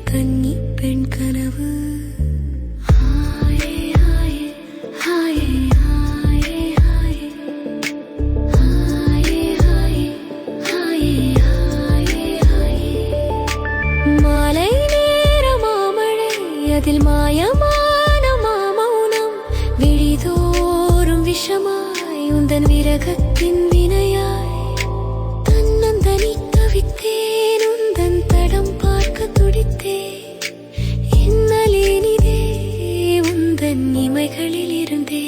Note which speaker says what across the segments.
Speaker 1: கன்னி பெண் கனவு. மாலை நேர மாமழை, அதில் மாயமான மாமௌனம், விழிதோறும் விஷமாய் உந்தன் விரகத்தின் வினையாய். தன்னந்தனி தவித்தேன், உந்தன் தடம் பார்க்க துடித்தேன். இன்னலேனிதே உந்தன் இமைகளில் இருந்தேன்.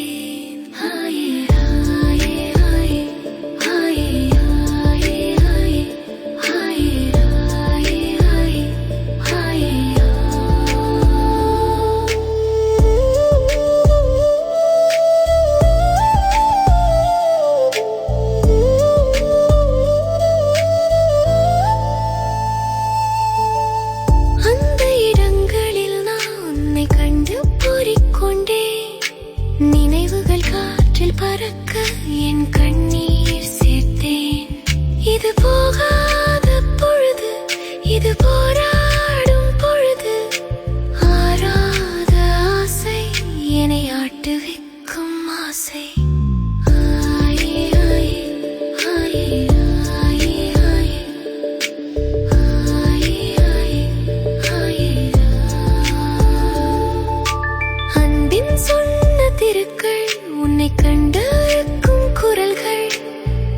Speaker 1: நினைவுகள் காற்றில் பறக்க என் கண்ணீர் சேர்த்தேன். இது போகாத பொழுது, இது போராடும் பொழுது, ஆறாத ஆசை என்னை ஆட்டு வைக்கும் ஆசை. அன்பின் சொன்ன திருக்கள், உன்னை கண்டிருக்கும் குரல்கள்,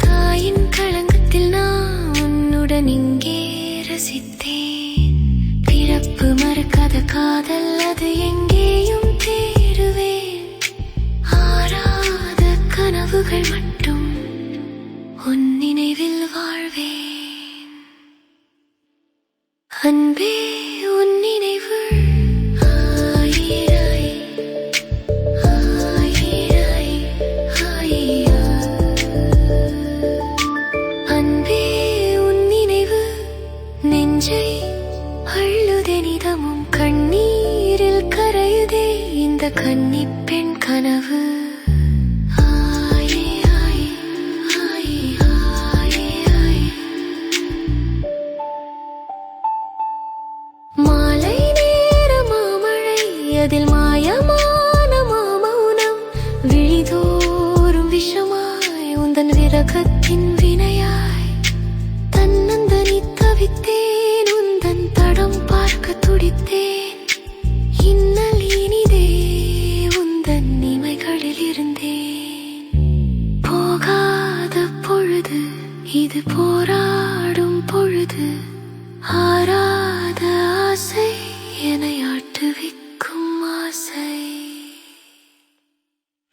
Speaker 1: தாயின் களங்கத்தில் நான் உன்னுடன் இங்கே ரசித்தேன். பிறப்பு மறக்காத காதல், அது எங்கேயும் தேடுவேன். ஆறாத கனவுகள் மட்டும் உன் நினைவில் வாழ்வேன். அன்பே உன் நினைவு நெஞ்சை அள்ளுதே நிதமும், கண்ணீரில் கரையுதே இந்த கன்னி பெண் கனவு. மாலை நேர மாமழை, அதில் மாயமான மாமௌனம், விழிதோறும் விஷமாய் உந்தன் விரகத்தின் வினையாய். தன்னந்தனி தவித்தேன், உந்தன் தடம் பார்க்க துடித்தேன். இன்னல் இனிதே உந்தன் இமைகளில் இருந்தேன். போகாத பொழுது, இது போராடும் பொழுது, ஆறாத ஆசை என்னை ஆட்டுவிக்கும் ஆசை.